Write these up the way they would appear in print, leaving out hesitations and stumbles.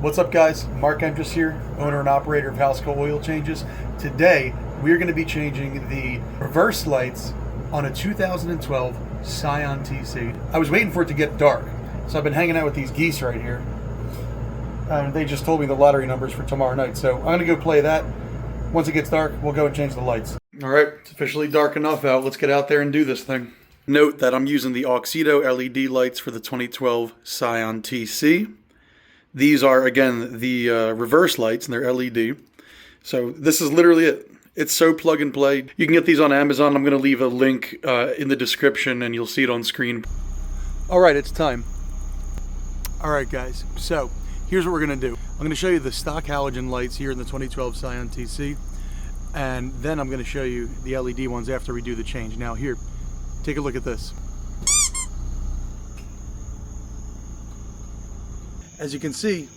What's up, guys? Mark Endress here, owner and operator of House-Co Oil Changes. Today we're going to be changing the reverse lights on a 2012 Scion TC. I was waiting for it to get dark, so I've been hanging out with these geese right here. They just told me the lottery numbers for tomorrow night, so I'm going to go play that. Once it gets dark, we'll go and change the lights. Alright, it's officially dark enough out. Let's get out there and do this thing. Note that I'm using the Auxedo LED lights for the 2012 Scion TC. These are, again, the reverse lights, and they're LED. So this is literally it. It's so plug and play. You can get these on Amazon. I'm going to leave a link in the description, and you'll see it on screen. All right, it's time. All right, guys. So here's what we're going to do. I'm going to show you the stock halogen lights here in the 2012 Scion TC, and then I'm going to show you the LED ones after we do the change. Now here, take a look at this. As you can see,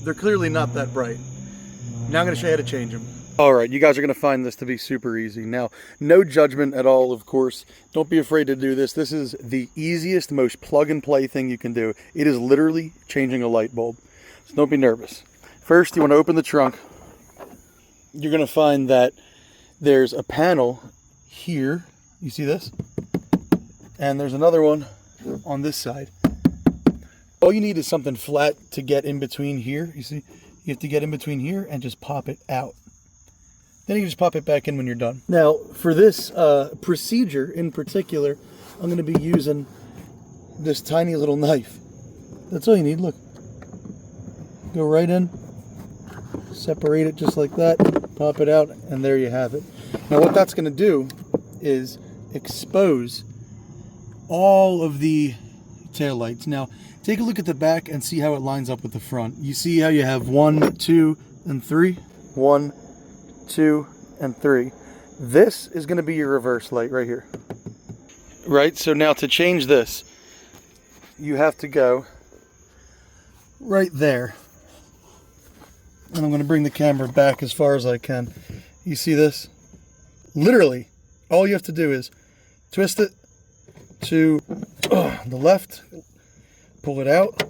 they're clearly not that bright. Now I'm going to show you how to change them. Alright, you guys are going to find this to be super easy. Now, no judgment at all, of course. Don't be afraid to do this. This is the easiest, most plug and play thing you can do. It is literally changing a light bulb. So don't be nervous. First, you want to open the trunk. You're going to find that there's a panel here. You see this? And there's another one on this side. All you need is something flat to get in between here. You see, you have to get in between here and just pop it out. Then you can just pop it back in when you're done. Now, for this procedure in particular, I'm going to be using this tiny little knife. That's all you need, look. Go right in, separate it just like that, pop it out, and there you have it. Now what that's going to do is expose all of the tail lights. Now, take a look at the back and see how it lines up with the front. You see how you have 1, 2, and 3? 1, 2, and 3. This is going to be your reverse light right here. Right, so now to change this, you have to go right there. And I'm going to bring the camera back as far as I can. You see this? Literally, all you have to do is twist it to the left, pull it out,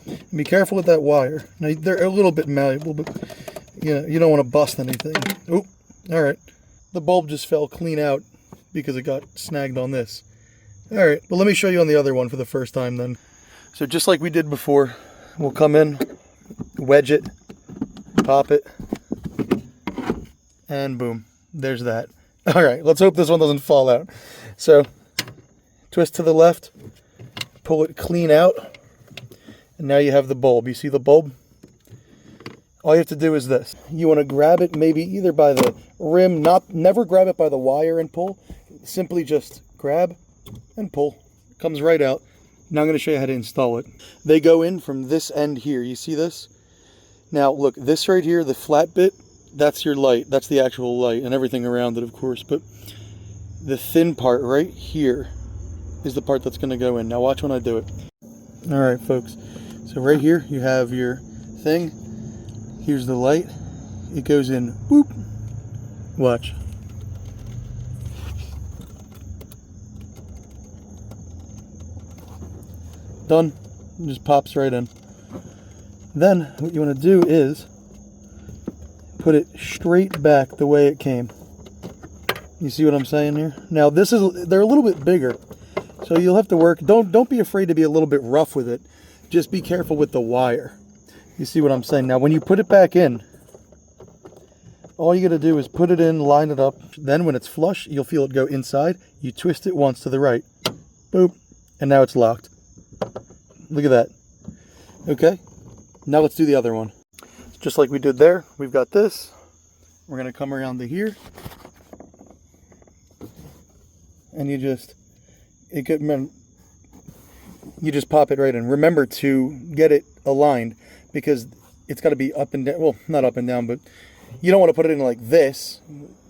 and be careful with that wire. Now they're a little bit malleable, but you don't want to bust anything. Oh, all right. The bulb just fell clean out because it got snagged on this. All right, well, let me show you on the other one for the first time then. So just like we did before, we'll come in, wedge it, pop it, and boom, there's that. All right, let's hope this one doesn't fall out. So twist to the left, pull it clean out, and now you have the bulb. You see the bulb? All you have to do is this. You want to grab it maybe either by the rim, never grab it by the wire and pull. Simply just grab and pull. It comes right out. Now I'm going to show you how to install it. They go in from this end here. You see this? Now look, this right here, the flat bit, that's your light. That's the actual light and everything around it, of course. But the thin part right here is the part that's going to go in. Now watch when I do it. All right, folks. So right here you have your thing. Here's the light. It goes in. Boop. Watch. Done. It just pops right in. Then what you want to do is put it straight back the way it came. You see what I'm saying here? Now they're a little bit bigger. So you'll have to work. Don't be afraid to be a little bit rough with it. Just be careful with the wire. You see what I'm saying? Now when you put it back in, all you got to do is put it in, line it up. Then when it's flush, you'll feel it go inside. You twist it once to the right. Boop. And now it's locked. Look at that. Okay. Now let's do the other one. Just like we did there, we've got this. We're going to come around to here. And you just pop it right in. Remember to get it aligned because it's got to be up and down. Well, not up and down, but you don't want to put it in like this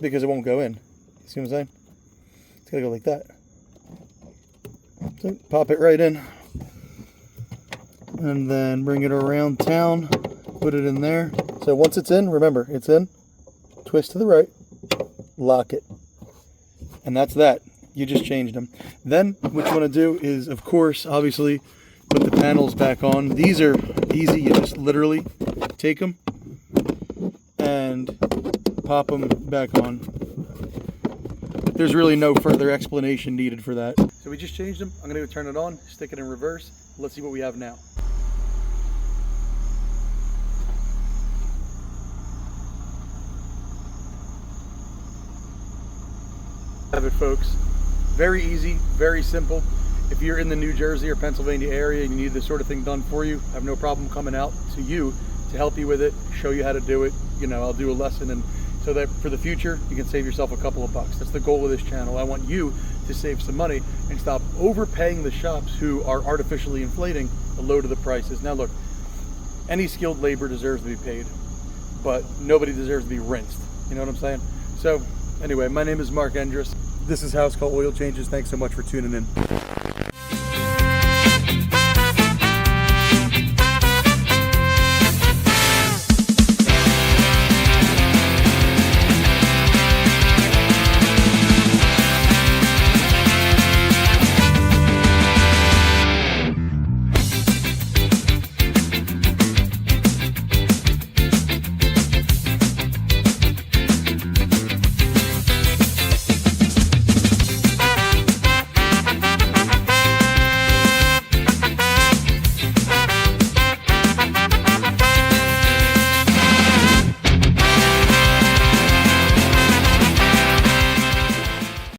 because it won't go in. See what I'm saying? It's got to go like that. So pop it right in. And then bring it around town. Put it in there. So once it's in, remember, it's in. Twist to the right. Lock it. And that's that. You just changed them. Then what you want to do is, of course, obviously, put the panels back on. These are peasy. You just literally take them and pop them back on. There's really no further explanation needed for that. So we just changed them. I'm gonna go turn it on, stick it in reverse. Let's see what we have now. Have it, folks. Very easy, very simple. If you're in the New Jersey or Pennsylvania area and you need this sort of thing done for you, I have no problem coming out to you to help you with it, show you how to do it. You know, I'll do a lesson, and so that for the future, you can save yourself a couple of bucks. That's the goal of this channel. I want you to save some money and stop overpaying the shops who are artificially inflating a load of the prices. Now look, any skilled labor deserves to be paid, but nobody deserves to be rinsed. You know what I'm saying? So anyway, my name is Mark Endress. This is House Call Oil Changes. Thanks so much for tuning in.